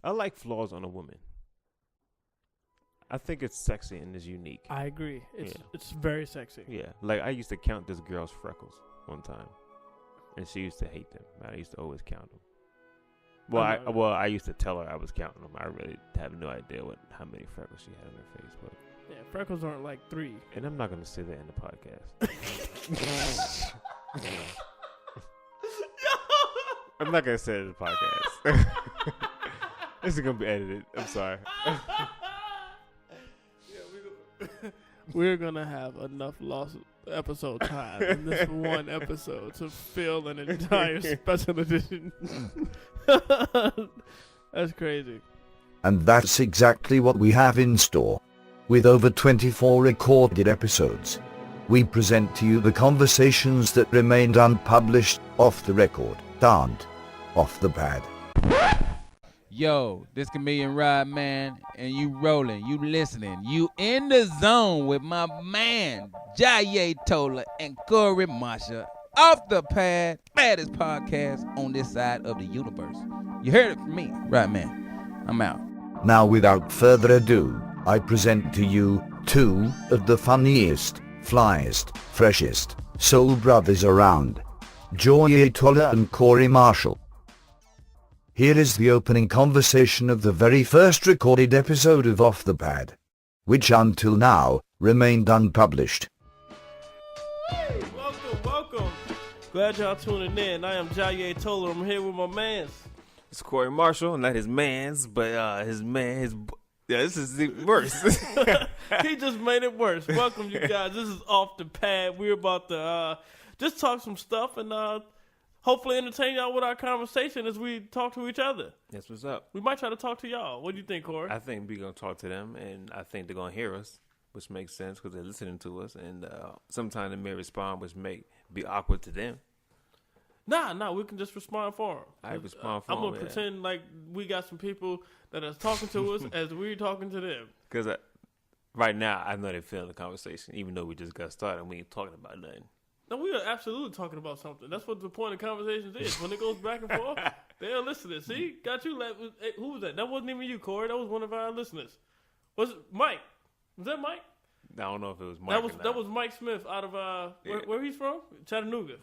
I like flaws on a woman. I think it's sexy and it's unique. I agree. It's very sexy. Yeah, like I used to count this girl's freckles one time, and she used to hate them. I used to always count them. Well, I used to tell her I was counting them. I really have no idea how many freckles she had on her face, but yeah, freckles aren't like 3. And I'm not gonna say that in the podcast. I'm not gonna say it in the podcast. This is gonna be edited. I'm sorry. We're gonna have enough lost episode time in this one episode to fill an entire special edition. That's crazy. And that's exactly what we have in store. With over 24 recorded episodes, we present to you the conversations that remained unpublished, off the record, and off the pad. Yo, this comedian Rod, man, and you rolling, you listening, you in the zone with my man, Jaye Tola and Corey Marshall, off the pad, baddest podcast on this side of the universe. You heard it from me, right, man? I'm out. Now, without further ado, I present to you 2 of the funniest, flyest, freshest soul brothers around, Jaye Tola and Corey Marshall. Here is the opening conversation of the very first recorded episode of Off the Pad, which until now remained unpublished. Hey, welcome. Glad y'all tuning in. I am Jaye Tola. I'm here with my mans. It's Corey Marshall, not his mans, but this is worse. He just made it worse. Welcome, you guys. This is Off the Pad. We're about to just talk some stuff and hopefully entertain y'all with our conversation as we talk to each other. That's what's up. We might try to talk to y'all. What do you think, Corey? I think we're going to talk to them, and I think they're going to hear us, which makes sense because they're listening to us, and sometimes they may respond, which may be awkward to them. Nah, we can just respond for them. I respond for them. I'm going to pretend like we got some people that are talking to us as we're talking to them. Because right now, I know they're feeling the conversation, even though we just got started and we ain't talking about nothing. No, we are absolutely talking about something. That's what the point of conversations is. When it goes back and forth, they're listening. See? Got you. Hey, who was that? That wasn't even you, Corey. That was one of our listeners. Was it Mike? Was that Mike? I don't know if it was Mike. That was Mike Smith out of where he's from? Chattanooga.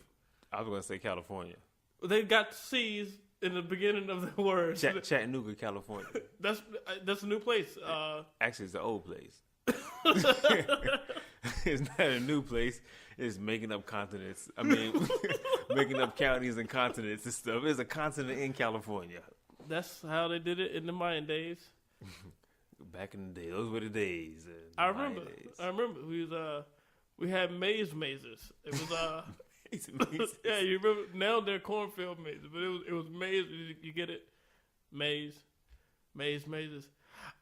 I was going to say California. They got C's in the beginning of the word. Chattanooga, California. That's a new place. Actually, it's an old place. It's not a new place. It's making up continents. I mean, making up counties and continents and stuff. It's a continent in California. That's how they did it in the Mayan days. Back in the day, those were the days. I remember. We had mazes. It was mazes. Yeah, you remember? Now they're cornfield mazes, but it was maze. You get it? Mazes.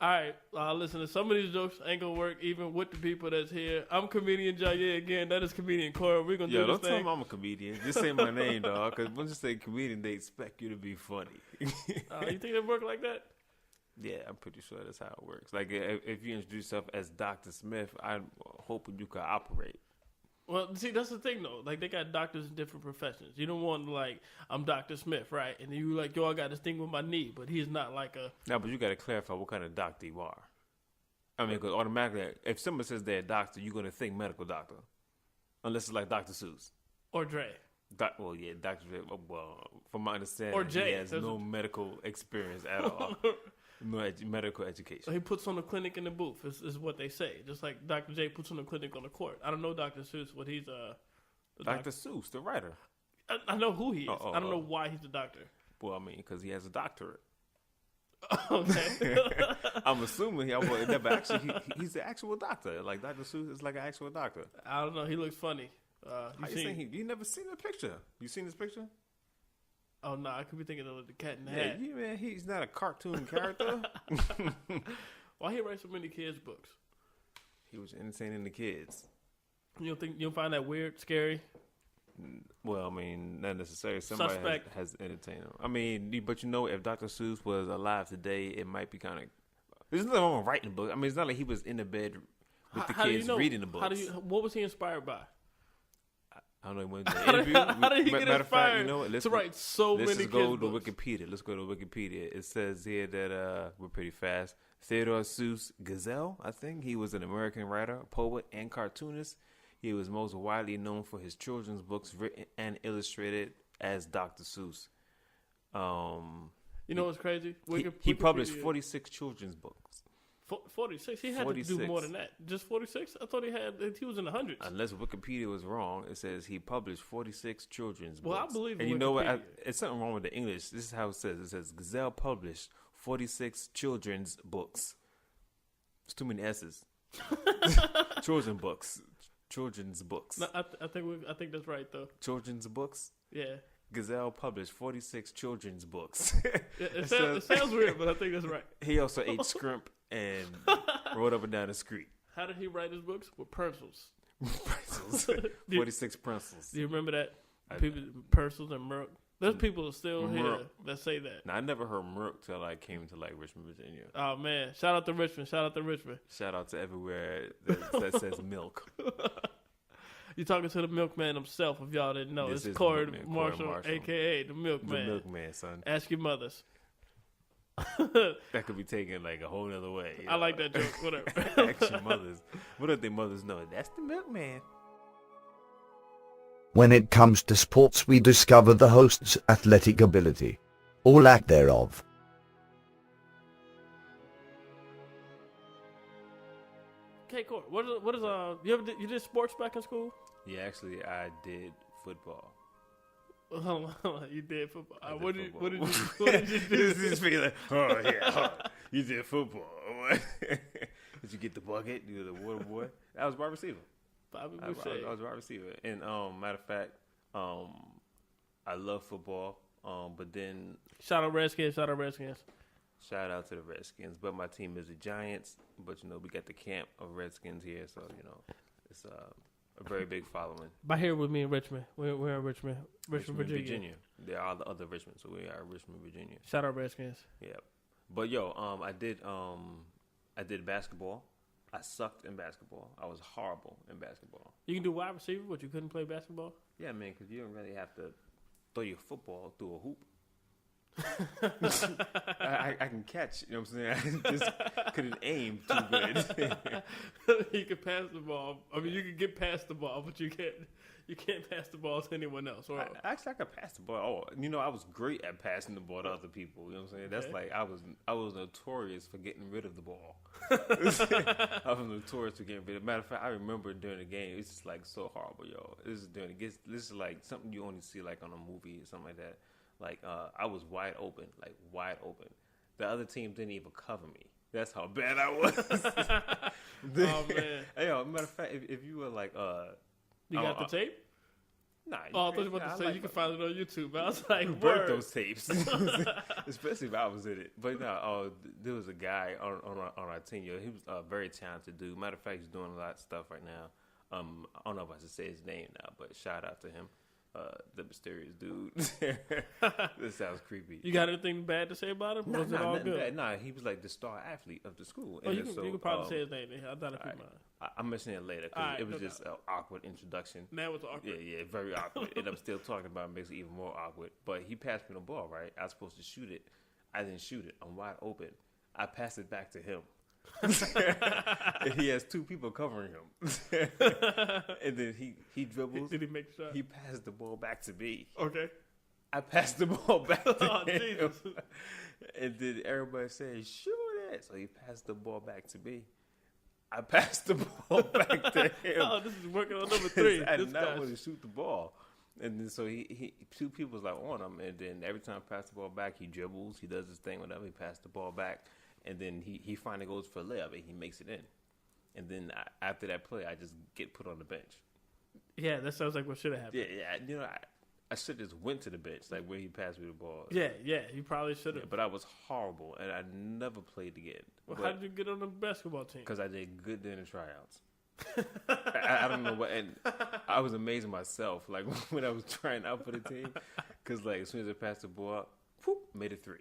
All right, listen, some of these jokes ain't gonna work even with the people that's here. I'm comedian Jaye again. That is comedian Corey. We're gonna do this don't thing. Tell me I'm a comedian. Just say my name, dog. Because once you say comedian, they expect you to be funny. You think it work like that? Yeah, I'm pretty sure that's how it works. Like if you introduce yourself as Dr. Smith, I'm hoping you could operate. Well, see, that's the thing, though. Like, they got doctors in different professions. You don't want, like, I'm Dr. Smith, right? And then you like, yo, I got this thing with my knee, but he's not like a... No, but you got to clarify what kind of doctor you are. I mean, because automatically, if someone says they're a doctor, you're going to think medical doctor. Unless it's like Dr. Seuss. Or Dre. Dr. Well, from my understanding, or Jay. He has no medical experience at all. No medical education. So he puts on a clinic in the booth, is what they say. Just like Dr. J puts on a clinic on the court. I don't know Dr. Seuss, what he's Dr. Seuss, the writer. I know who he is. I don't know why he's a doctor. Well, I mean, because he has a doctorate. Okay. I'm assuming but actually he's the actual doctor. Like Dr. Seuss is like an actual doctor. I don't know. He looks funny. You never seen the picture? You seen this picture? Oh, no, I could be thinking of the Cat in the Hat. Yeah, man, he's not a cartoon character. Why he write so many kids' books? He was entertaining the kids. You don't find that weird, scary? Well, I mean, not necessarily. Somebody has entertained him. I mean, but if Dr. Seuss was alive today, it might be kind of... There's nothing wrong with writing a book. I mean, it's not like he was in the bed with the kids reading the books. What was he inspired by? I don't know when the How interview. did he get matter of fact, inspired you know what? to write so many Let's kids' go to books? Wikipedia. Let's go to Wikipedia. It says here that we're pretty fast. Theodore Seuss Gazelle, I think. He was an American writer, poet, and cartoonist. He was most widely known for his children's books written and illustrated as Dr. Seuss. You know what's crazy? He published 46 children's books. 46. He had 46. to do more than that. Just 46? I thought he was in the hundreds. Unless Wikipedia was wrong, it says he published 46 children's Well, books. I believe And in you know what? Wikipedia. It's something wrong with the English. This is how it says. It says Gazelle published 46 children's books. It's too many S's. Children's books. Children's books. No, I think that's right though. Children's books. Yeah. Gazelle published 46 children's books. It sounds weird, but I think that's right. He also ate shrimp and rode up and down the street. How did he write his books? With pencils. Pencils. 46 pencils. Do you remember that? I- People, pencils and Merc. There's people still here Merc. that say that. Now, I never heard Merc till I came to like Richmond, Virginia. Oh man! Shout out to Richmond. Shout out to Richmond. Shout out to everywhere that says milk. You talking to the milkman himself? If y'all didn't know, This is it's the Corey milkman, Marshall, Corey Marshall. aka the The milkman. milkman, son. Ask your mothers. That could be taken like a whole other way. you I like know? that joke. Whatever. Ask your mothers. What if their mothers know? That's the milkman. When it comes to sports, we discover the host's athletic ability, or lack thereof. Okay, Corey. What is you did sports back in school? Yeah, actually, I did football. Hold on, you did football. I did What did football. you do? This feeling. Oh yeah, you did football. Did you get the bucket? You were the water boy. I was wide receiver. Bobby I Boucher. was wide receiver. And matter of fact, I love football. But then Shout out Redskins. Shout out Redskins. shout out to the Redskins. But my team is the Giants. But you know, we got the camp of Redskins here, so you know, it's a very big following. By here with me in Richmond. We're in Richmond, Virginia. There are the other Richmond, so we are Richmond, Virginia. Shout out Redskins. Yeah. But yo, I did basketball. I sucked in basketball. I was horrible in basketball. You can do wide receiver, but you couldn't play basketball. Yeah, man, because you don't really have to throw your football through a hoop. I can catch, you know what I'm saying? I just couldn't aim too good. You can pass the ball. I mean, you can get past the ball, but you can't pass the ball to anyone else. Or, Actually, I could pass the ball. Oh, you know, I was great at passing the ball to other people. You know what I'm saying? That's Okay. like I was notorious for getting rid of the ball. I was notorious for getting rid of. Matter of fact, I remember during the game, it's just like so horrible, yo. This is like something you only see like on a movie or something like that. Like I was wide open. The other team didn't even cover me. That's how bad I was. oh man, Hey, yo, matter of fact, if you were like you got the tape? nah, Oh, I thought you were about to say you can find it on YouTube. I was like, burnt word. those tapes, especially if I was in it. But no, there was a guy on our team. Yo, he was a very talented dude. Matter of fact, he's doing a lot of stuff right now. I don't know if I should say his name now, but shout out to him, the mysterious dude. This sounds creepy. You got anything bad to say about him? Nah, Was it all nothing good? bad. Nah, he was like the star athlete of the school. Oh, And you then can probably say his name. I thought if you mind. I'm mentioning it later because Alright, it was no just an awkward introduction. That was awkward. Yeah, very awkward. And I'm still talking about it, makes it even more awkward. But he passed me the ball, right? I was supposed to shoot it. I didn't shoot it. I'm wide open. I passed it back to him. And he has two people covering him. And then he dribbles. Did he make the shot? He passed the ball back to me. Okay. I passed the ball back to Oh, him. Jesus. And then everybody said, shoot it. So he passed the ball back to me. I passed the ball back to him. Oh, this is working on number 3. I This did not guy's want to shoot the ball. And then so he two people was like on him, and then every time I pass the ball back, he dribbles, he does his thing, whatever. He passed the ball back, and then he finally goes for a layup, and he makes it in. And then after that play, I just get put on the bench. Yeah, that sounds like what should have happened. Yeah. You know, I should just went to the bench, like where he passed me the ball. Yeah, you probably should have. Yeah, but I was horrible, and I never played again. Well, how did you get on the basketball team? Because I did good during the tryouts. I don't know what, and I was amazing myself. Like when I was trying out for the team, because like as soon as I passed the ball, whoop, made a 3,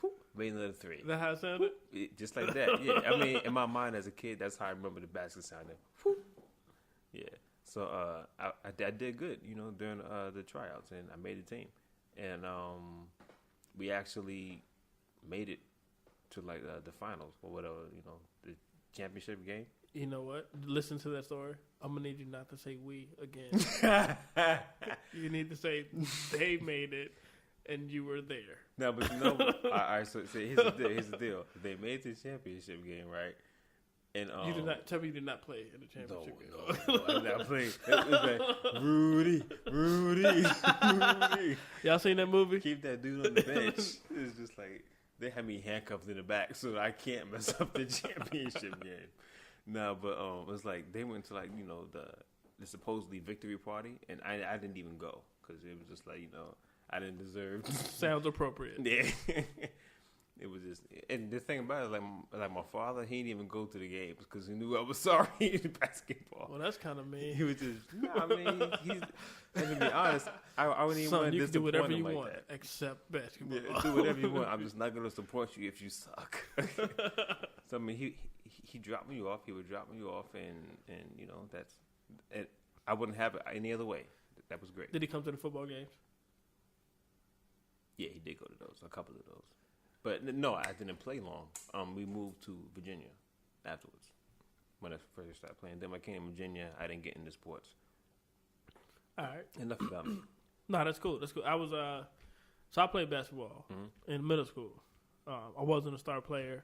whoop, made another 3. Is that how it sounded? Just like that. Yeah, I mean, in my mind as a kid, that's how I remember the basket sounding. Whoop. Yeah. So I did good, during the tryouts, and I made the team, and we actually made it to like the finals or whatever, the championship game. You know what? Listen to that story. I'm gonna need you not to say "we" again. You need to say they made it and you were there. No, but all right. So here's the deal. They made the championship game, right? And you did not tell me you did not play in the championship game. No, I did not play. It was like Rudy. Y'all seen that movie? Keep that dude on the bench. It's just like they had me handcuffed in the back, so I can't mess up the championship game. No, but it was like they went to like the supposedly victory party, and I didn't even go because it was just like I didn't deserve. Sounds appropriate. Yeah. It was just, and the thing about it, like my father, he didn't even go to the games because he knew I was sorry in basketball. Well, that's kind of mean. He was just, he's. And to be honest, I wouldn't even want to you can do whatever you like want that. except basketball. Yeah, do whatever you want. I'm just not gonna support you if you suck. So I mean, he dropped me off. He would drop me off, and that's, and I wouldn't have it any other way. That was great. Did he come to the football games? Yeah, he did go to those, a couple of those. But no, I didn't play long. We moved to Virginia afterwards when I first started playing. Then when I came to Virginia, I didn't get into sports. All right. Enough about me. No, that's cool. That's cool. I was so I played basketball in middle school. I wasn't a star player,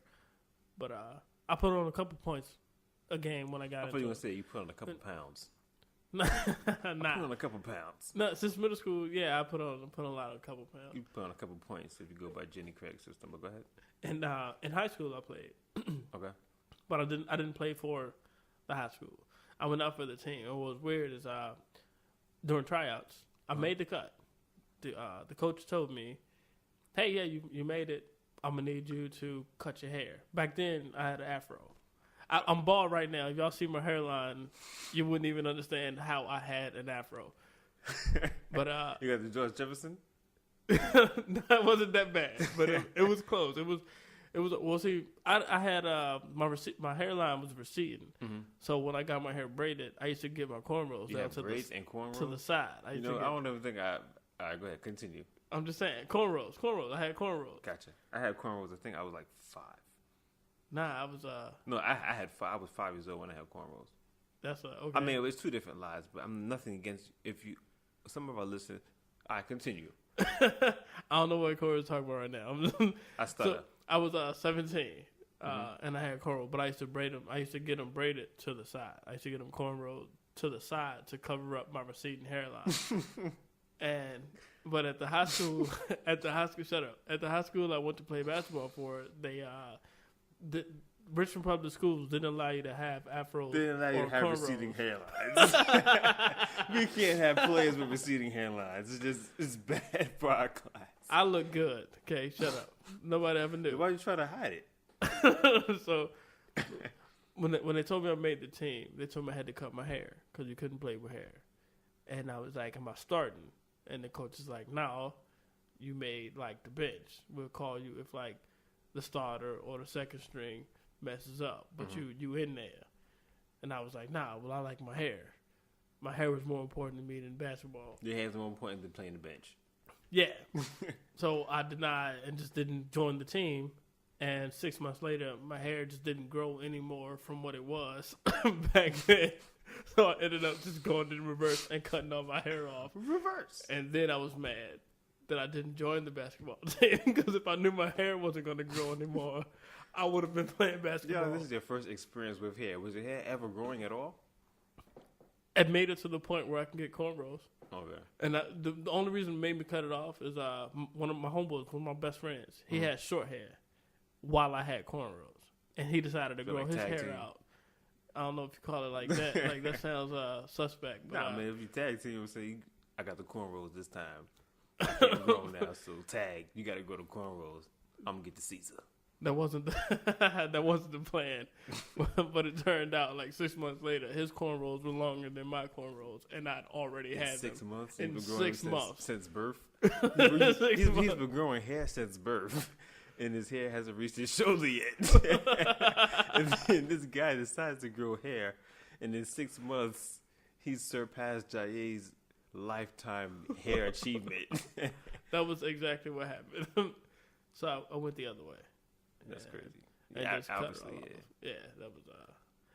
but I put on a couple points a game when I got into it. I thought you were going to say you put on a couple pounds. Nah. Put on a couple pounds. No, since middle school, yeah, I put on a lot of couple pounds. You put on a couple points if you go by Jenny Craig's system. But go ahead. And in high school, I played. Okay. But I didn't play for the high school. I went out for the team. And what was weird is during tryouts, I made the cut. The coach told me, "Hey, yeah, you made it. I'm gonna need you to cut your hair." Back then, I had an afro. I'm bald right now. If y'all see my hairline, you wouldn't even understand how I had an afro. But you got the George Jefferson? No, it wasn't that bad, but it was close. It was. Well, see, I had my hairline was receding, so when I got my hair braided, I used to get my cornrows down to the side. I don't ever think I. All right, go ahead, continue. I'm just saying cornrows. I had cornrows. Gotcha. I had cornrows. I think I was like 5. Nah, I was No, I had 5. I was 5 years old when I had cornrows. That's okay. I mean, it was 2 different lives, but I'm nothing against if you. Some of our listeners. All right, continue. I don't know what Corey is talking about right now. I stutter. So, I was 17, and I had cornrows, but I used to braid them. I used to get them braided to the side. I used to get them cornrows to the side to cover up my receding hairline. But at the high school, At the high school I went to play basketball for, the Richmond public schools didn't allow you to have afros. They didn't allow you to have cornrows. receding hairlines. We can't have players with receding hairlines. It's bad for our class. I look good. Okay, shut up. Nobody ever knew. Why you try to hide it? So when they told me I made the team, they told me I had to cut my hair because you couldn't play with hair. And I was like, "Am I starting?" And the coach is like, "No, you made like the bench. We'll call you if like the starter or the second string messes up, but you in there." And I was like, "Nah, well I like my hair. My hair was more important to me than basketball." Your hair's more important than playing the bench. Yeah. So I denied and just didn't join the team. And 6 months later, my hair just didn't grow anymore from what it was back then. So I ended up just going in reverse and cutting all my hair off. Reverse. And then I was mad that I didn't join the basketball team because if I knew my hair wasn't going to grow anymore, I would have been playing basketball. Yeah, this is your first experience with hair. Was your hair ever growing at all? It made it to the point where I can get cornrows. Okay. And the only reason it made me cut it off is one of my homeboys, one of my best friends, he had short hair while I had cornrows. And he decided to grow like his hair team. out. I don't know if you call it like that. Like, that sounds suspect. But, Nah, man, if you tag team and say, I got the cornrows this time. I can't grow now, so tag. You got to go to cornrows. I'm going to get the Caesar. That wasn't the plan. But it turned out like 6 months later, his cornrows were longer than my cornrows, and I'd already had 6 them. months? In He's been growing 6 months. Since birth? He's He's been growing hair since birth. And his hair hasn't reached his shoulder yet. And then this guy decides to grow hair, and in 6 months, He surpassed Jaye's lifetime hair achievement. That was exactly what happened. So I went the other way. That's crazy. And Yeah, just cut obviously, it off. yeah. Yeah,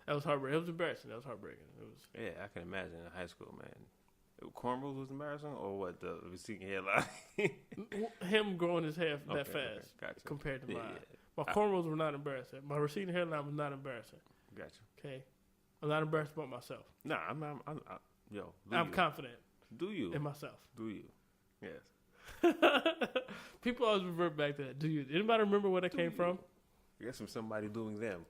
that was heartbreaking. It was embarrassing. That was heartbreaking. It was. Yeah, I can imagine in high school, man. Cornrows was embarrassing, or what? The receding hairline. Him growing his hair that Okay, fast gotcha. compared to mine. Yeah. My cornrows were not embarrassing. My receding hairline was not embarrassing. Gotcha. Okay, I'm not embarrassed about myself. Nah, yo. I'm confident Do you? in myself. Do you? Yes. People always revert back to that. Do you? Anybody remember where that came from? I guess from somebody doing them.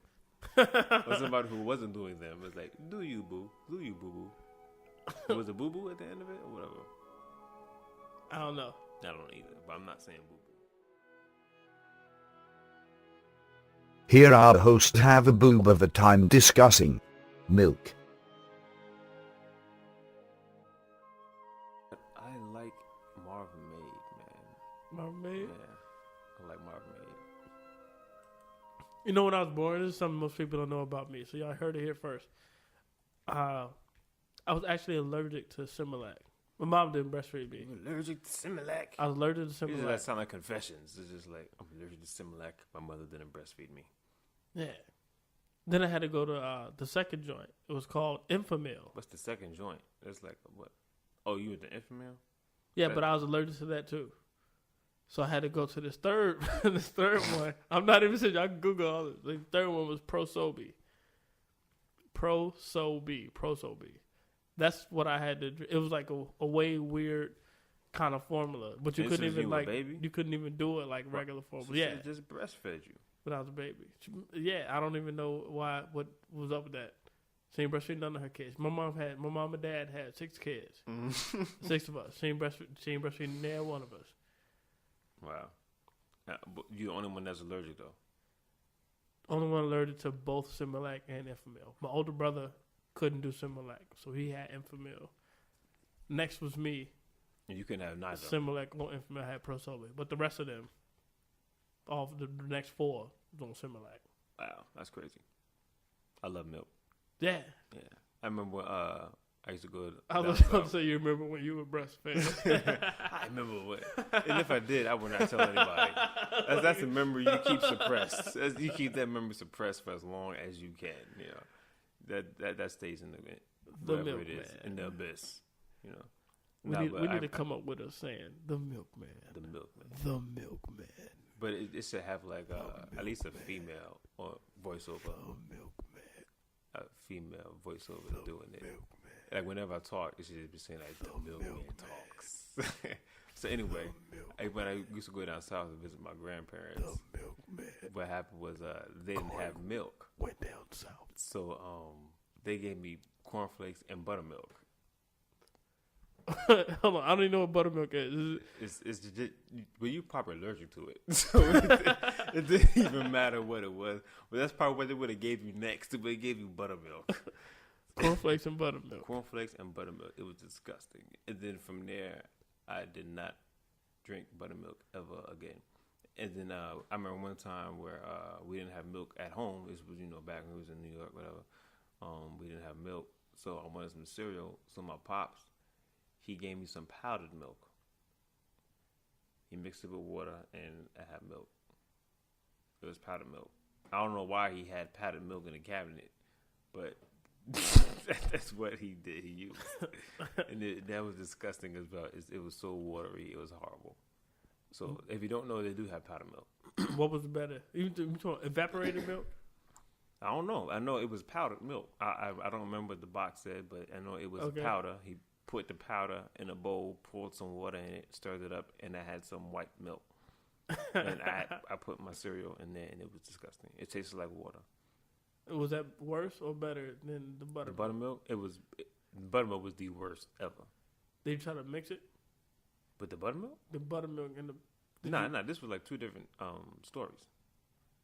Or somebody who wasn't doing them. It's like, do you, boo? Do you, boo-boo? Was it boo-boo at the end of it or whatever? I don't know. I don't know either, but I'm not saying boo-boo. Here our hosts have a boob of a time discussing milk. I like Marvin Maid, man. Marvin Maid? Yeah, I like Marvin Maid. You know, when I was born, this is something most people don't know about me, so y'all heard it here first. I was actually allergic to Similac. My mom didn't breastfeed me. You allergic to Similac? I was allergic to Similac. That sound like confessions. It's just like, I'm allergic to Similac. My mother didn't breastfeed me. Yeah. Then I had to go to the second joint. It was called Infamil. What's the second joint? It's like, what? Oh, you were the Infamil? Yeah, but I was allergic to that too. So I had to go to this third one. I'm not even saying, I can Google all this. The third one was Pro-Sobe. That's what I had to drink. It was like a way weird kind of formula. But you couldn't even you couldn't even do it like regular formula. So yeah. she just breastfed you. When I was a baby. Yeah, I don't even know what was up with that. She ain't breastfeed none of her kids. My mom and dad had 6 kids. 6 of us. She ain't breastfeed neither one of us. Wow. But you're the only one that's allergic, though. Only one allergic to both Similac and Infamil. My older brother couldn't do Similac, so he had Infamil. Next was me. And you couldn't have neither. Similac or Infamil had Pro-Sobe. But the rest of them, all the next 4 was on Similac. Wow, that's crazy. I love milk. Yeah. Yeah. I remember when I used to go. I was about to say, you remember when you were breastfed. I remember what. And if I did, I would not tell anybody. That's a memory you keep suppressed. You keep that memory suppressed for as long as you can. You know, that stays in the milk it is, man. in the abyss. You know. We need to come up with a saying. The milkman. The milkman. The milkman. But it should have like at least a female or voiceover. The milkman. A female voiceover doing it. Milkman. Like whenever I talk, it should just be saying like the milkman talks. So anyway, when I used to go down south to visit my grandparents, the milkman. What happened was they didn't have milk. Went down south. So they gave me cornflakes and buttermilk. Hold on, I don't even know what buttermilk is. It's just, well, you probably allergic to it, so it didn't even matter what it was. But that's probably what they would have gave you next. But they gave you buttermilk, cornflakes and buttermilk. Cornflakes and buttermilk. It was disgusting. And then from there, I did not drink buttermilk ever again. And then I remember one time where we didn't have milk at home. This was back when we was in New York, whatever. We didn't have milk, so I wanted some cereal. So my pops, he gave me some powdered milk. He mixed it with water, and I had milk. It was powdered milk. I don't know why he had powdered milk in the cabinet, but that's what he did. He used, and that was disgusting as well. It was so watery. It was horrible. So if you don't know, they do have powdered milk. What was better? You talking evaporated milk? I don't know. I know it was powdered milk. I don't remember what the box said, but I know it was powder. He put the powder in a bowl, poured some water in it, stirred it up, and I had some white milk. And I put my cereal in there, and it was disgusting. It tasted like water. Was that worse or better than the buttermilk? The buttermilk? Buttermilk was the worst ever. Did you try to mix it? With the buttermilk? The buttermilk and the... Nah, this was like 2 different stories.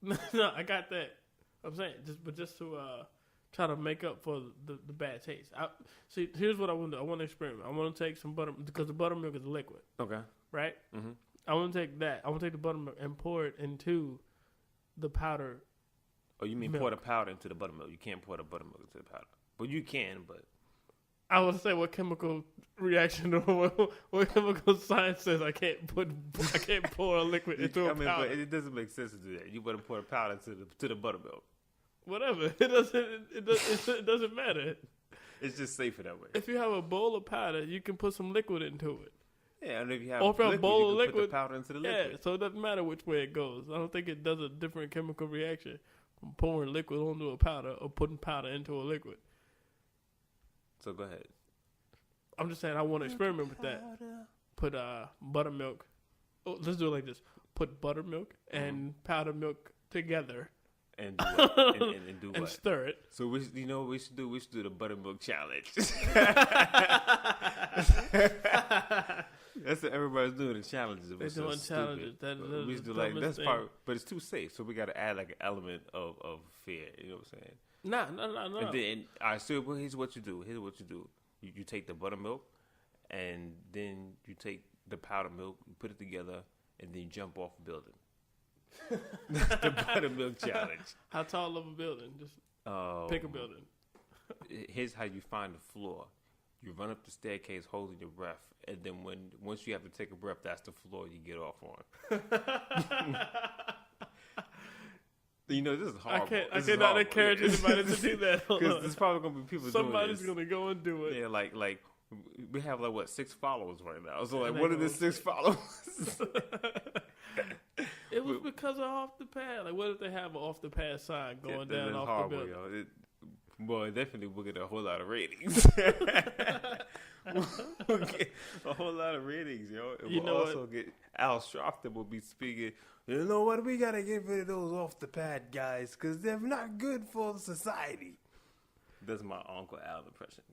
No, I got that. I'm saying, just to try to make up for the bad taste. See, here's what I want to do. I want to experiment. I want to take some butter, because the buttermilk is a liquid. Okay. Right? Mm-hmm. I want to take that. I want to take the buttermilk and pour it into the powder. Oh, you mean milk. pour the powder into the buttermilk? You can't pour the buttermilk into the powder. Well, you can, but I would say what chemical reaction or what chemical science says I can't pour a liquid into a powder. But it doesn't make sense to do that. You want to pour a powder to the buttermilk. Whatever. It doesn't matter. It's just safer that way. If you have a bowl of powder, you can put some liquid into it. Yeah, and if you have a bowl of liquid, put the powder into the liquid. Yeah, so it doesn't matter which way it goes. I don't think it does a different chemical reaction from pouring liquid onto a powder or putting powder into a liquid. So go ahead. I'm just saying I want to experiment with that. Put buttermilk. Oh, let's do it like this. Put buttermilk and powdered milk together. And do what? and do what? And stir it. So we should do the buttermilk challenge. That's what everybody's doing. The challenges. They're doing challenges. We should do like that's part, but it's too safe. So we got to add like an element of fear. You know what I'm saying? No. And then so here's what you do. You take the buttermilk, and then you take the powdered milk, you put it together, and then you jump off a building. That's the buttermilk challenge. How tall of a building? Just pick a building. Here's how you find the floor. You run up the staircase holding your breath, and then once you have to take a breath, that's the floor you get off on. You know, this is horrible. I cannot encourage anybody to do that. Because there's probably going to be people Somebody's doing going this. to go and do it. Yeah, like we have 6 followers right now. So what are the 6 followers? It was because of off the pad. Like, what if they have an off the pad sign going down off horrible, the building? Boy, definitely we'll get a whole lot of ratings. We'll get a whole lot of ratings, yo. And we'll also get Al Sharpton will be speaking. You know what? We got to get rid of those off the pad guys because they're not good for society. That's my Uncle Al impression.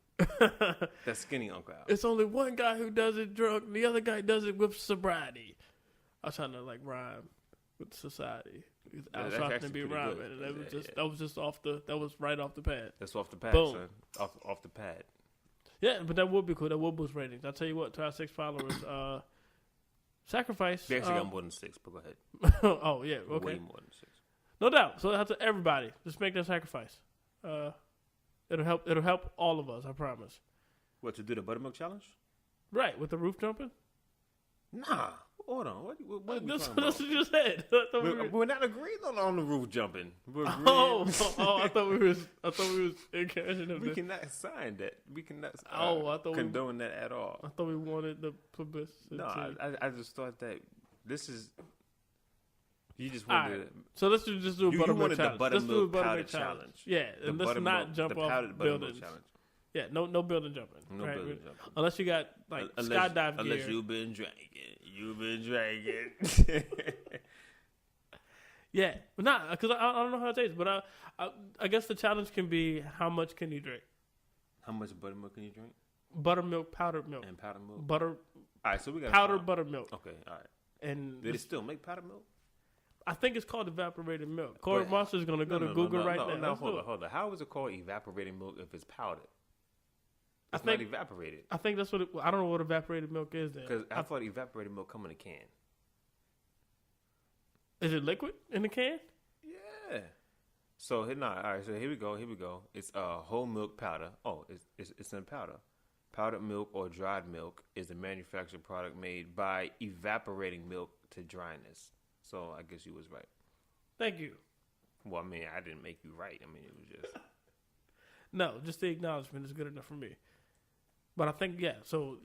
That's skinny Uncle Al. It's only one guy who does it drunk. The other guy does it with sobriety. I was trying to rhyme with society. I was trying to be rhyming. That was just that was right off the pad. That's off the pad, Boom. son. Off the pad. Yeah, but that would be cool. That would boost ratings. I'll tell you what, to our 6 followers, sacrifice. We actually got more than 6, but go ahead. Oh, yeah, okay. Way more than 6. No doubt. So that's to everybody. Just make that sacrifice. It'll help all of us, I promise. What, to do the buttermilk challenge? Right, with the roof jumping? Nah. Hold on. What are we That's talking what about? you just said. We're not agreeing on the roof jumping. We're agreeing. I thought we was encouraging them. We cannot sign that. We cannot I thought condone that at all. I thought we wanted the publicity. No, I just thought that this is. You just wanted. Right. So let's just do a buttermilk challenge. Let's do a buttermilk challenge. Yeah, and let's not jump off buildings. Challenge. Yeah, no building jumping. No building jumping. Unless you got skydive gear. Unless you've been drinking. Yeah, but not because I don't know how it tastes. But I guess the challenge can be how much can you drink? How much buttermilk can you drink? Buttermilk, powdered milk, and powdered milk. Butter. All right, so we got powdered buttermilk. Okay, all right. And did it still make powdered milk? I think it's called evaporated milk. Corey Monster is going to go to Google right now. No, hold on. How is it called evaporated milk if it's powdered? It's not evaporated. I think that's what I don't know what evaporated milk is then. Because I thought evaporated milk come in a can. Is it liquid in the can? Yeah. So all right. So here we go. It's whole milk powder. Oh, it's in powder. Powdered milk or dried milk is a manufactured product made by evaporating milk to dryness. So I guess you was right. Thank you. Well, I mean, I didn't make you right. I mean, it was just no, just the acknowledgement is good enough for me. But I think so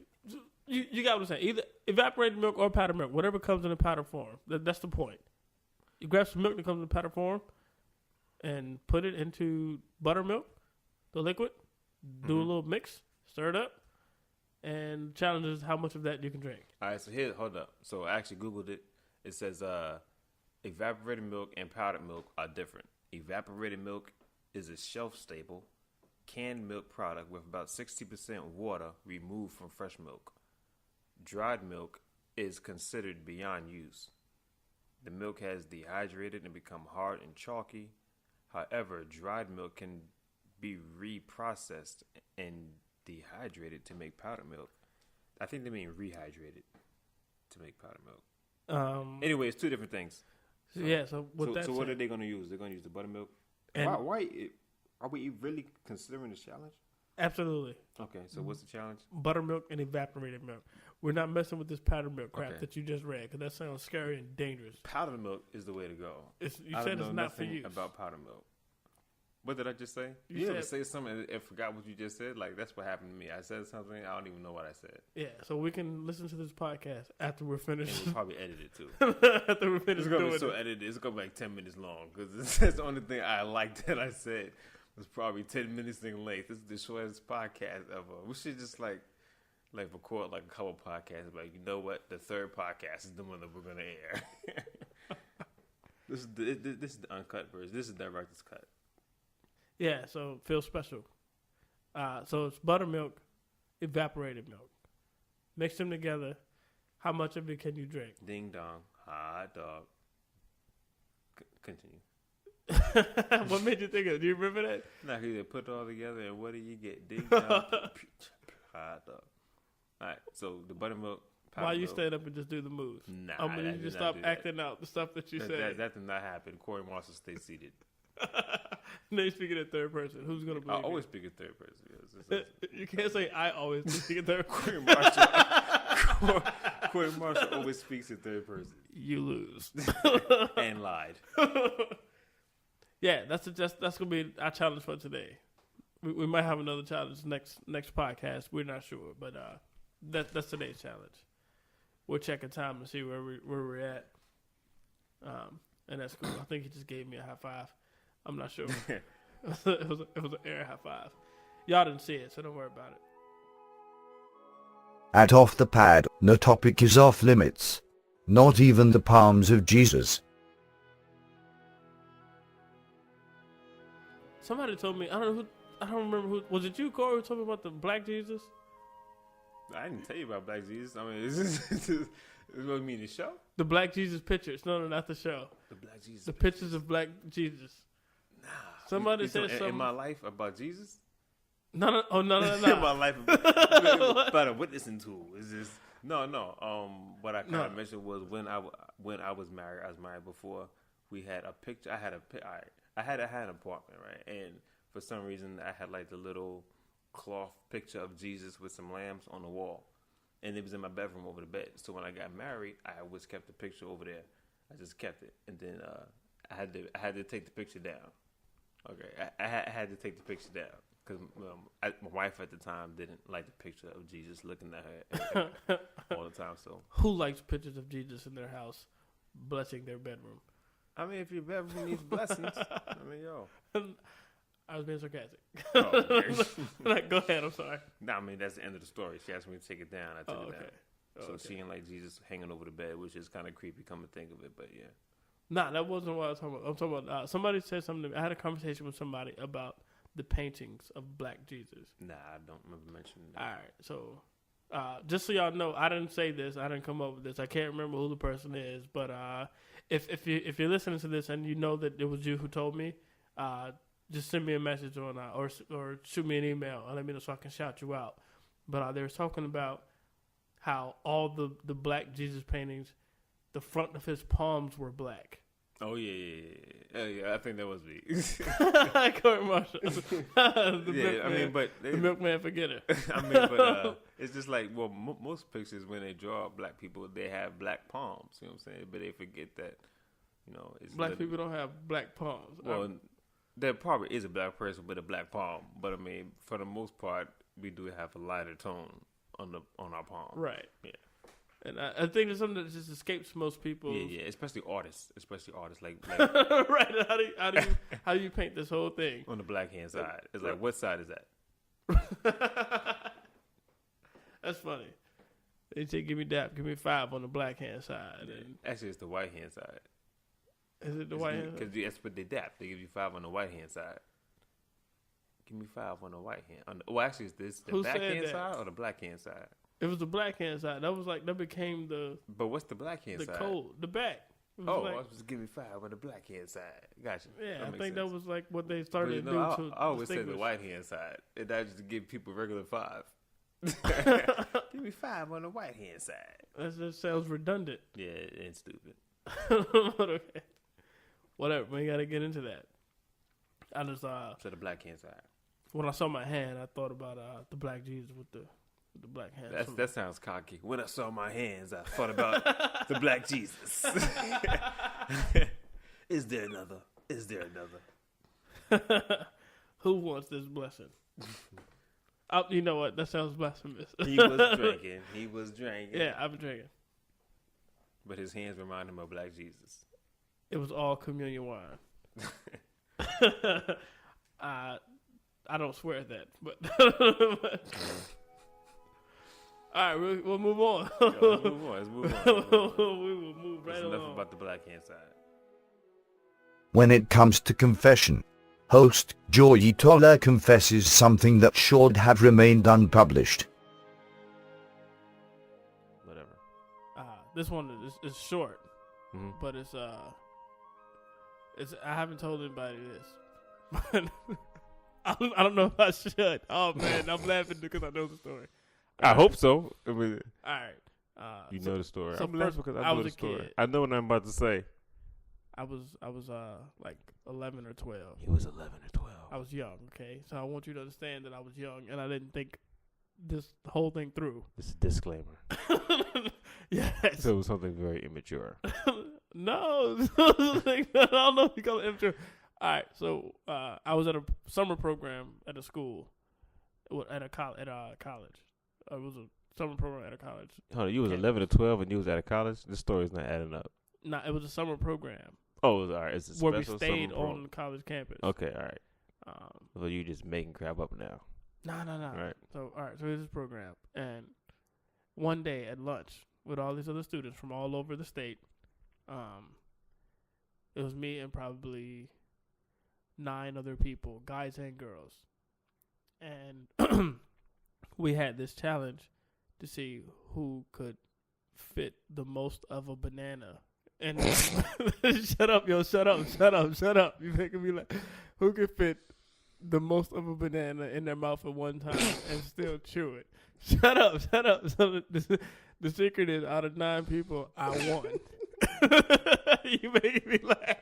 you got what I'm saying. Either evaporated milk or powdered milk, whatever comes in a powder form. That's the point. You grab some milk that comes in powder form and put it into buttermilk, the liquid, do a little mix, stir it up, and challenge is how much of that you can drink. All right, so hold up. So I actually Googled it. It says evaporated milk and powdered milk are different. Evaporated milk is a shelf-stable canned milk product with about 60% water removed from fresh milk. Dried milk is considered beyond use. The milk has dehydrated and become hard and chalky. However, dried milk can be reprocessed and dehydrated to make powdered milk. I think they mean rehydrated to make powdered milk. Anyway, it's 2 different things. So what are they going to use? They're going to use the buttermilk. Why are we really considering this challenge? Absolutely. Okay, so what's the challenge? Buttermilk and evaporated milk. We're not messing with this powdered milk crap Okay. that you just read because that sounds scary and dangerous. Powdered milk is the way to go. You I said don't it's know not for nothing use. about powdered milk. What did I just say? You You ever said- say something and forgot what you just said? Like, that's what happened to me. I said something, I don't even know what I said. Yeah, so we can listen to this podcast after we're And finished. we'll probably edit it too. After we're finished It's gonna doing be so it. edited. It's gonna be like 10 minutes long because that's the only thing I liked that I said was probably 10 minutes in length. This is the shortest podcast ever. We should just like record like a couple podcasts. Like, you know what? The third podcast is the one that we're gonna air. This is the uncut version. This is the director's cut. Yeah, so feel special. So it's buttermilk, evaporated milk. Mix them together. How much of it can you drink? Ding dong, hot dog. Continue. What made you think of it? Do you remember that? Now you put it all together, and what do you get? Ding dong, hot dog. All right, so the buttermilk. Why you milk. stand up and just do the moves? Nah, I'm gonna I need you did to not stop do that. acting out the stuff that you said. That did not happen. Corey Marshall, stay seated. Now you're speaking in third person. Who's gonna I believe always you? speak in third person. You can't say I always speak in third person. Corey Marshall always speaks in third person You lose. and lied. Yeah, that's gonna be our challenge for today. We might have another challenge next podcast. We're not sure, but that's today's challenge. We'll check a time and see where we're at. And that's cool. I think he just gave me a high five. I'm not sure. it was an air high five. Y'all didn't see it, so don't worry about it. At Off the Pad, no topic is off limits. Not even the palms of Jesus. Somebody told me, I don't remember who. Was it you, Corey, who told me about the black Jesus? I didn't tell you about Black Jesus. I mean, is what you mean the show? The black Jesus pictures. No, not the show. The Black Jesus. The pictures of black Jesus. Nah. Somebody You said talking something. in my life about Jesus. No. In my life about a witnessing tool. Is this no? What I kind of mentioned was when I was married. I was married before. We had a picture. I had an apartment, right? And for some reason, I had like the little cloth picture of Jesus with some lambs on the wall, and it was in my bedroom over the bed. So when I got married, I always kept the picture over there. I just kept it, and then I had to take the picture down. Okay, I had to take the picture down because my wife at the time didn't like the picture of Jesus looking at her all the time. So Who likes pictures of Jesus in their house blessing their bedroom? I mean, if your bedroom needs blessings, I mean, yo. I was being sarcastic. Oh, okay. Like, go ahead. I'm sorry. Nah, I mean, that's the end of the story. She asked me to take it down. I took it Okay. down. So Okay. she didn't like Jesus hanging over the bed, which is kind of creepy, come to think of it. But yeah. Nah, that wasn't what I was talking about. I'm talking about somebody said something to me. I had a conversation with somebody about the paintings of black Jesus. Nah, I don't remember mentioning that. All right, so just so y'all know, I didn't say this. I didn't come up with this. I can't remember who the person is, but if you're listening to this and you know that it was you who told me, just send me a message on or shoot me an email and let me know so I can shout you out. But they were talking about how all the black Jesus paintings, the front of his palms were black. Oh, yeah. I think that was me. Corey Marshall. The milkman forgetter. I mean, but it's just like, well, most pictures when they draw black people, they have black palms. You know what I'm saying? But they forget that, it's Black people don't have black palms. Well, there probably is a black person with a black palm, but I mean, for the most part, we do have a lighter tone on our palm. Right. Yeah. And I think it's something that just escapes most people. Yeah, especially artists, like Right. How do you paint this whole thing? on the black hand side. It's like, what side is that? That's funny. They say, give me 5 on the black hand side. And Actually, it's the white hand side. is it the white hand? Because that's what they dap. They give you 5 on the white hand side. Give me 5 on the white hand. Actually, is this the Who back said hand that? side or the black hand side? It was the black hand side. That became the But what's the black hand side? code. The back. It was Oh, like- I was supposed to give me 5 on the black hand side. Gotcha. yeah. I makes think that sense. was like what they But, started to do to I always say the distinguish. white hand side. And that's just to give people regular 5. Give me 5 on the white hand side. That sounds redundant. Yeah, and stupid. But okay. Whatever. We got to get into that. I just So the black hand side. When I saw my hand, I thought about the black Jesus with the black hand. That sounds cocky. When I saw my hands, I thought about the black Jesus. Is there another? Is there another? Who wants this blessing? You know what? That sounds blasphemous. He was drinking. He was drinking. Yeah, I've been drinking. But his hands remind him of black Jesus. It was all communion wine. I don't swear at that, but all right, we'll move on. Let's move on. We will move right There's along. enough about the black hand side. When it comes to confession, host Joy Toller confesses something that should have remained unpublished. Whatever. This one is short, Mm-hmm. but it's I haven't told anybody this, but I don't know if I should. Oh man, I'm laughing because I know the story. I hope so. I mean, All right. you know the story. so I'm laughing first, because I I know was the a story. kid. I know what I'm about to say. I was like 11 or 12. He was 11 or 12. I was young, okay? So I want you to understand that I was young and I didn't think this whole thing through. It's a disclaimer. Yes. So it was something very immature. No. I don't know if you call it immature. All right. So I was at a summer program at a school, at a college. It was a summer program at a college. Hold on, you was 11 or 12 and you was out of college? This story's not adding up. Nah, it was a summer program Oh, all right. It's a where we special stayed summer on the college campus. Okay, all right. Um, Well, you just making crap up now. No. Right. So, all right. So there's this program. And one day at lunch with all these other students from all over the state, it was me and probably 9 other people, guys and girls. And we had this challenge to see who could fit the most of a banana. And shut up, yo, shut up. You making me laugh. Who could fit the most of a banana in their mouth at one time and still chew it? Shut up. So the secret is, out of 9 people, I won. You making me laugh.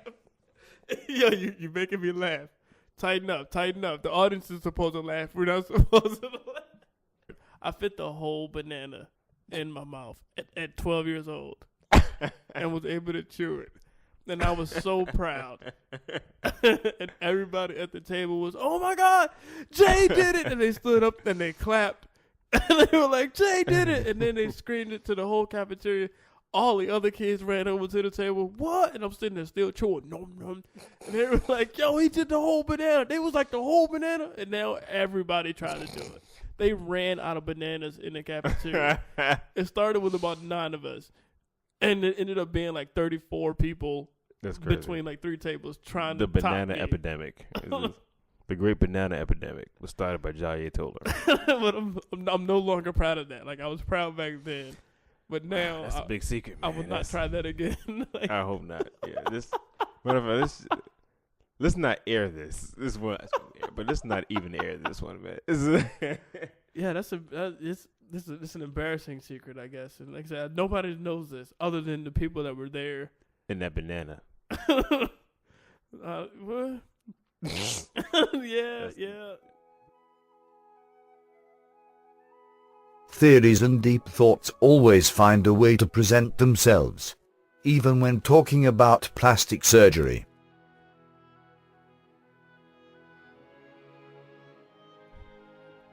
Yo, you making me laugh. Tighten up. The audience is supposed to laugh. We're not supposed to laugh. I fit the whole banana in my mouth at 12 years old and was able to chew it. And I was so proud. And everybody at the table was, oh my God, Jay did it. And they stood up and they clapped. And they were like, Jay did it. And then they screamed it to the whole cafeteria. All the other kids ran over to the table. What? And I'm sitting there still chewing. Nom, nom. And they were like, yo, he did the whole banana. They was like, the whole banana. And now everybody tried to do it. They ran out of bananas in the cafeteria. It started with about 9 of us. And it ended up being like 34 people. That's crazy. Between like 3 tables trying The to top banana me. epidemic. The great banana epidemic was started by Jaya Toller. But I'm no longer proud of that. Like, I was proud back then. But now That's a big secret, I man. will not try that again. Like, I hope not. Yeah, let's not air this. This one, but let's not even air this one, man. yeah, this is an embarrassing secret, I guess. And like I said, nobody knows this other than the people that were there. In that banana. What? Yeah. Theories and deep thoughts always find a way to present themselves, even when talking about plastic surgery.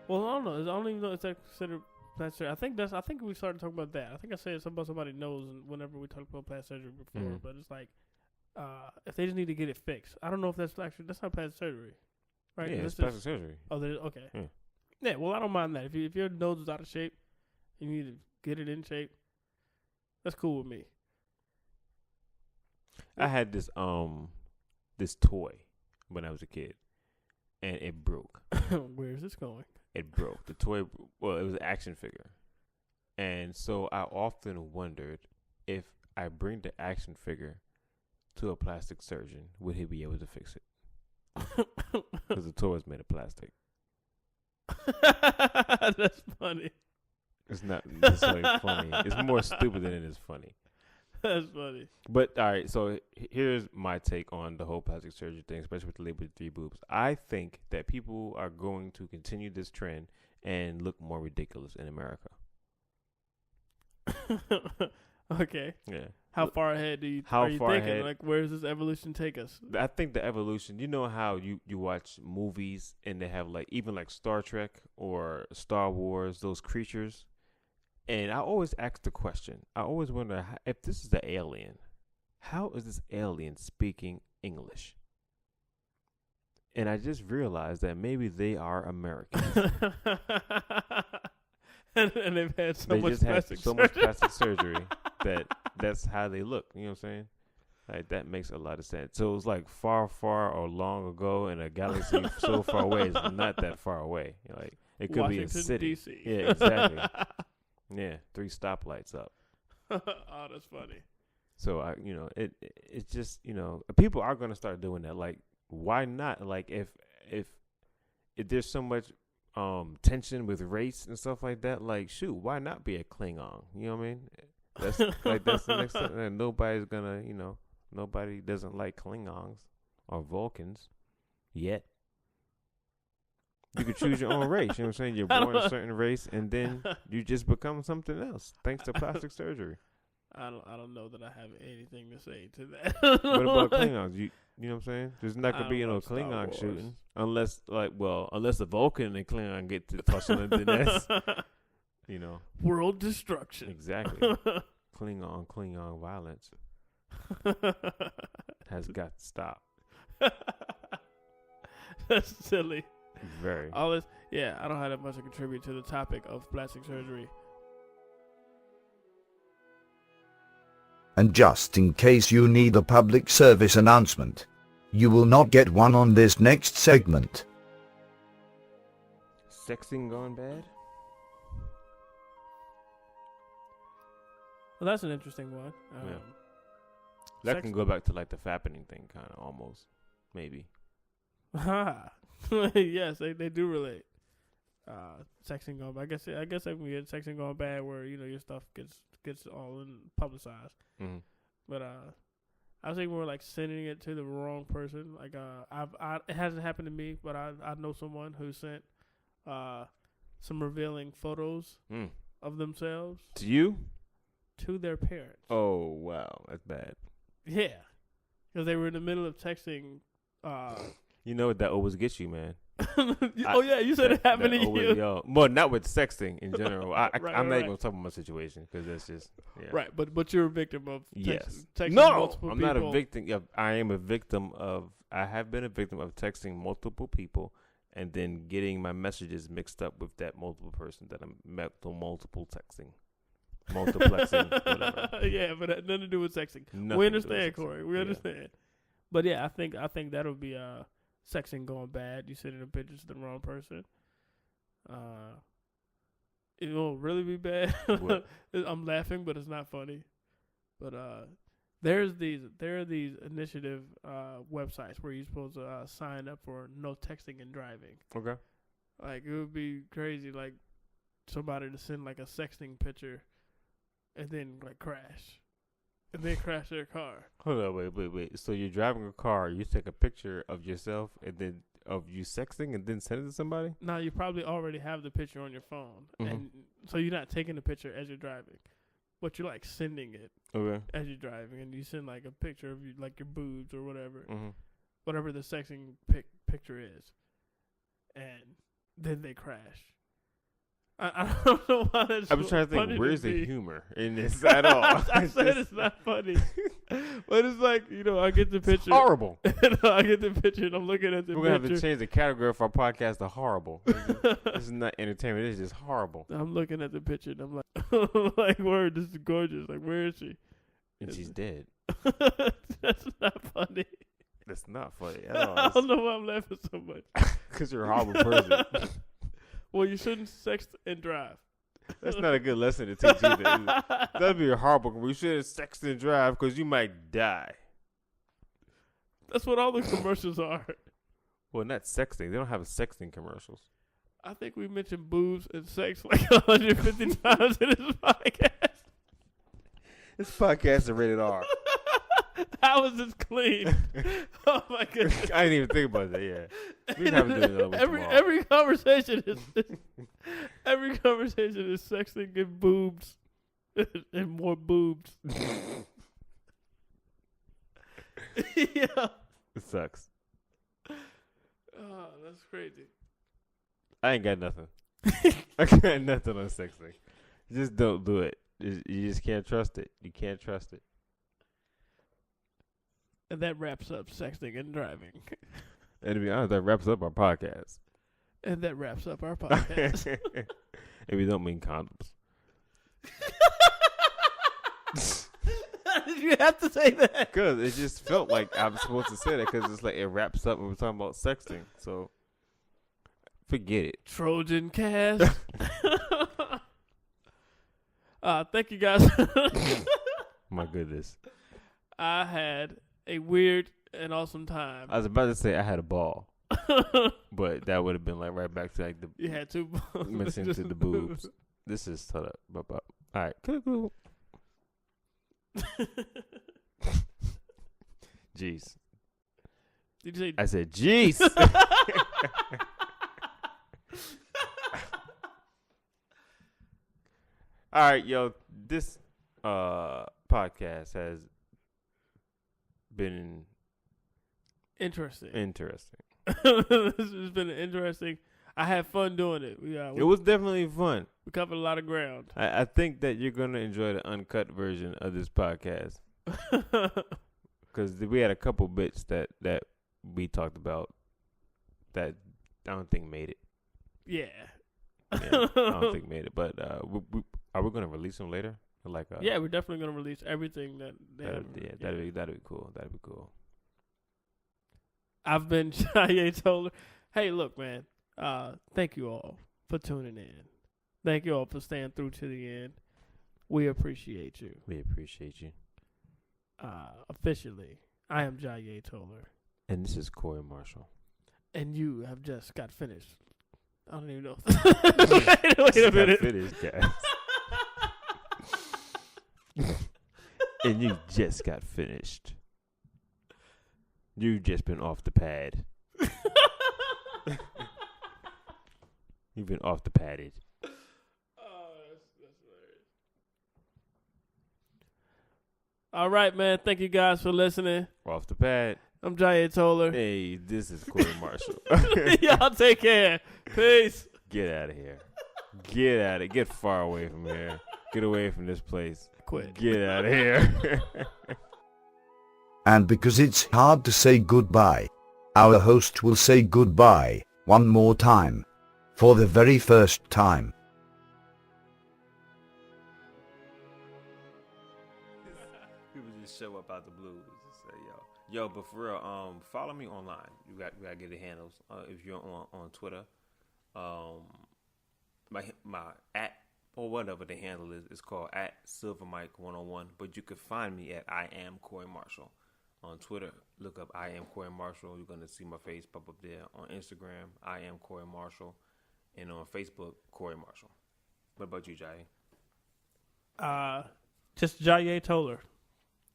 Well, I don't know. I don't even know if that's considered plastic surgery. I think we started talking about that. I think I said something about somebody knows whenever we talked about plastic surgery before. But it's like, if they just need to get it fixed. I don't know if that's not plastic surgery, right? Yeah, it's That's plastic just- surgery. Oh, okay. Yeah. Yeah, well, I don't mind that. If your nose is out of shape, you need to get it in shape. That's cool with me. I had this toy when I was a kid, and it broke. Where is this going? It broke. The toy, well, it was an action figure. And so I often wondered if I bring the action figure to a plastic surgeon, would he be able to fix it? Because the toy was made of plastic. That's funny. It's not necessarily funny. It's more stupid than it is funny. That's funny. But all right, so here's my take on the whole plastic surgery thing, especially with the label 3 boobs. I think that people are going to continue this trend and look more ridiculous in America. Okay. Yeah. How far ahead are you thinking? Ahead? Like, where does this evolution take us? I think the evolution, you know how you watch movies and they have like, even like Star Trek or Star Wars, those creatures. And I always ask the question, I always wonder, if this is the alien, how is this alien speaking English? And I just realized that maybe they are Americans. and they've had so they much just plastic had so much plastic surgery that's how they look. You know what I'm saying? Like, that makes a lot of sense. So it was like far or long ago in a galaxy so far away. It's not that far away. Like, it could Washington, be a city. DC. Yeah, exactly. Yeah, 3 stoplights up. Oh, that's funny. So it's just, people are gonna start doing that. Like, why not? Like, if there's so much tension with race and stuff like that, like, shoot, why not be a Klingon? You know what I mean? That's that's the next thing. And nobody's gonna, nobody doesn't like Klingons or Vulcans yet. You could choose your own race. You know what I'm saying? You're born a certain race, and then you just become something else thanks to plastic surgery. I don't know that I have anything to say to that. What about Klingons? You know what I'm saying? There's not gonna be no Klingon shooting unless the Vulcan and Klingon get to tussling, then that's world destruction. Exactly. Klingon violence has got to stop. That's silly. Very. All this, yeah, I don't have that much to contribute to the topic of plastic surgery. And just in case you need a public service announcement, you will not get one on this next segment. Sexing gone bad? Well, that's an interesting one. Yeah. That can go back to like the fappening thing, kind of, almost, maybe. Yes, they do relate. Sexing going bad. I guess I can get sexing going bad where your stuff gets all publicized. Mm-hmm. But I was thinking more like sending it to the wrong person. Like it hasn't happened to me, but I know someone who sent some revealing photos of themselves to you, to their parents. Oh wow, that's bad. Yeah, because they were in the middle of texting. You know what that always gets you, man. You said it happened to you. Well, not with sexting in general. I'm not right. even talking about my situation because that's just right. But you're a victim of texting no, multiple I'm people. not a victim. I am a victim of. I have been a victim of texting multiple people and then getting my messages mixed up with that multiple person that I'm multiple texting, multiplexing, whatever. Yeah, but that had nothing to do with sexting. Nothing we understand, to do with Corey. We understand. But yeah, I think that'll be sexing going bad. You sending the pictures to the wrong person. It won't really be bad. I'm laughing, but it's not funny. But there are these initiative websites where you're supposed to sign up for no texting and driving. Okay. Like, it would be crazy, like, somebody to send like a sexting picture and then like crash. And then crash their car. Hold on, wait. So you're driving a car, you take a picture of yourself and then of you sexting and then send it to somebody? No, you probably already have the picture on your phone. And so you're not taking the picture as you're driving. But you're like sending it as you're driving. And you send like a picture of you, like your boobs or whatever. Whatever the sexting picture is. And then they crash. I don't know why that's I'm trying to think, where's the humor in this at all? I said it's not funny. But it's like, I get the picture. It's horrible. I get the picture and I'm looking at the picture. We're going to have to change the category for our podcast to horrible. This is not entertainment. This is just horrible. I'm looking at the picture and I'm like, like, word, this is gorgeous. Like, where is she? And she's dead. That's not funny. That's not funny at all. I don't know why I'm laughing so much. Because you're a horrible person. Well, you shouldn't sext and drive. That's not a good lesson to teach either. That'd be a horrible. You shouldn't sext and drive because you might die. That's what all the commercials are. Well, not sexting. They don't have sexting commercials. I think we mentioned boobs and sex like 150 times in this podcast. This podcast is rated R. How is this clean? Oh my goodness! I didn't even think about that. Yeah, we can have to do another one tomorrow. Every conversation is sexting and boobs and more boobs. Yeah. It sucks. Oh, that's crazy. I ain't got nothing. I got nothing on sexting. Just don't do it. You just can't trust it. You can't trust it. And that wraps up sexting and driving. And to be honest, that wraps up our podcast. And that wraps up our podcast. And we don't mean condoms. Did you have to say that? Because it just felt like I was supposed to say that because it's like it wraps up when we're talking about sexting. So forget it. Trojan cast. Thank you guys. My goodness. I had a weird and awesome time. I was about to say I had a ball. But that would have been like right back to like the You had two balls. missing to the boobs. This is hold up. All right. Cool. Jeez. Did you say? I said jeez. All right, yo. This podcast has been Interesting. interesting. This has been interesting. I had fun doing it. It was definitely fun. We covered a lot of ground. I think that you're gonna enjoy the uncut version of this podcast because we had a couple bits that we talked about that I don't think made it. Yeah. Yeah, I don't think made it. But are we gonna release them later? Like yeah, we're definitely gonna release everything that. that'd be cool. That'd be cool. I've been Jaye Toller. Hey, look, man. Thank you all for tuning in. Thank you all for staying through to the end. We appreciate you. We appreciate you. Officially, I am Jaye Toller. And this is Corey Marshall. And you have just got finished. I don't even know. Wait a minute. Finished, guys. And you just got finished. You've just been off the pad. You've been off the padded. Oh, that's hilarious. All right, man. Thank you guys for listening. Off the pad. I'm Jaye Toller. Hey, this is Corey Marshall. Y'all take care. Peace. Get out of here. Get out of Get far away from here. Get away from this place. Quit. Get out of here. And because it's hard to say goodbye, our host will say goodbye one more time. For the very first time. People just show up out the blue. Just say, yo, but for real, follow me online. You got to get the handles. If you're on Twitter, my at or whatever the handle is called at SilverMike101. But you can find me at I am Corey Marshall. On Twitter, look up I am Corey Marshall. You're gonna see my face pop up there. On Instagram, I am Corey Marshall. And on Facebook, Corey Marshall. What about you, Jai? Just Jaye Toller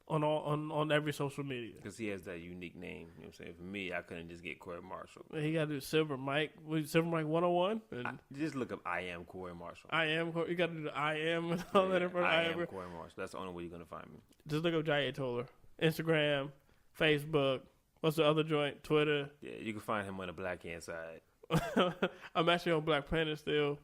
on every social media. Because he has that unique name. You know what I'm saying? For me, I couldn't just get Corey Marshall. He got to do Silver Mike. Silver Mike 101. Just look up I am Corey Marshall. I am. You got to do the I am and all that in front of I am Corey Marshall. That's the only way you're going to find me. Just look up Jaye Toller. Instagram, Facebook. What's the other joint? Twitter. Yeah, you can find him on the black hand side. I'm actually on Black Planet still.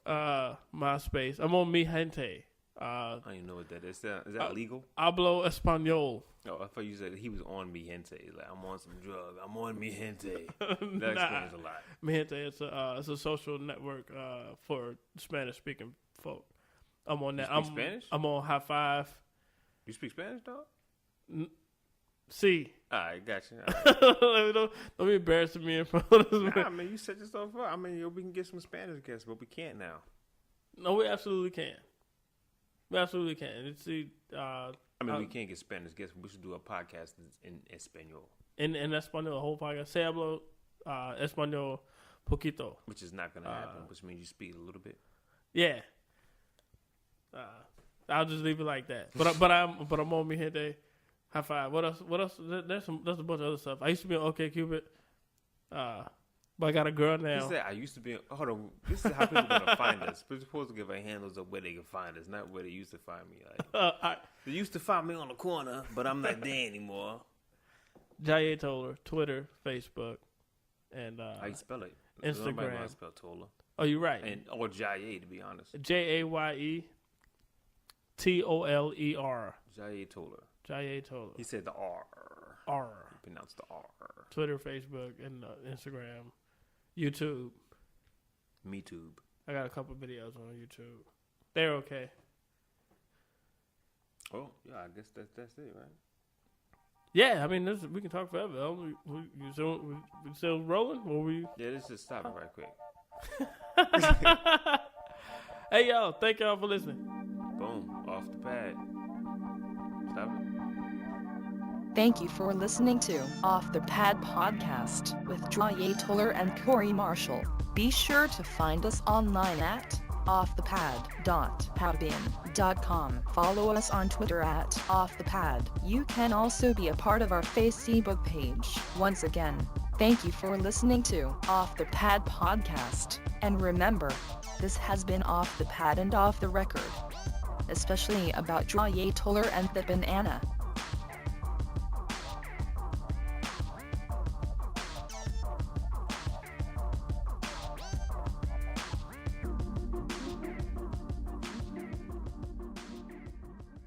MySpace. I'm on Mi Gente. I don't even know what that is. Is that legal? Hablo Espanol. Oh, I thought you said he was on Mi Gente. Like, I'm on some drugs. I'm on Mi Gente. That explains a lot. Mi Gente, it's a social network for Spanish speaking folk. I'm on that. You speak Spanish? I'm on High Five. You speak Spanish, dog? See. All right, gotcha. All right. Don't be embarrassing me in front of this Nah, man, you set yourself up. I mean, we can get some Spanish guests, but we can't now. No, we absolutely can. We absolutely can. We can't get Spanish guests. We should do a podcast in Espanol. In Espanol, a whole podcast. Se hablo Espanol poquito. Which is not going to happen, which means you speak a little bit. Yeah. I'll just leave it like that. But I'm on mi gente. High five. What else? There's a bunch of other stuff. I used to be on OkCupid. But I got a girl now. He said, I used to be. Hold on. This is how people are gonna find us. We're supposed to give our handles of where they can find us, not where they used to find me. Like, they used to find me on the corner, but I'm not there anymore. Jaye Toller, Twitter, Facebook, and How you spell it? Instagram. Nobody wants to spell Toller. Oh, you're right. Or Jaye, to be honest. JayeToller. Jaye Toller. Jaye Toller. He said the R. R. He pronounced the R. Twitter, Facebook, and Instagram, YouTube. MeTube. I got a couple videos on YouTube. They're okay. Oh yeah, I guess that's it, right? Yeah, I mean, we can talk forever. We still rolling? Or we? Yeah, let's just stop it right quick. Hey, y'all. Thank y'all for listening. Boom. Off the pad. Stop it. Thank you for listening to Off the Pad Podcast with Jaye Toller and Corey Marshall. Be sure to find us online at offthepad.podbean.com. Follow us on Twitter at offthepad. You can also be a part of our Facebook page. Once again, thank you for listening to Off the Pad Podcast. And remember, this has been Off the Pad and Off the Record. Especially about Jaye Toller and the banana.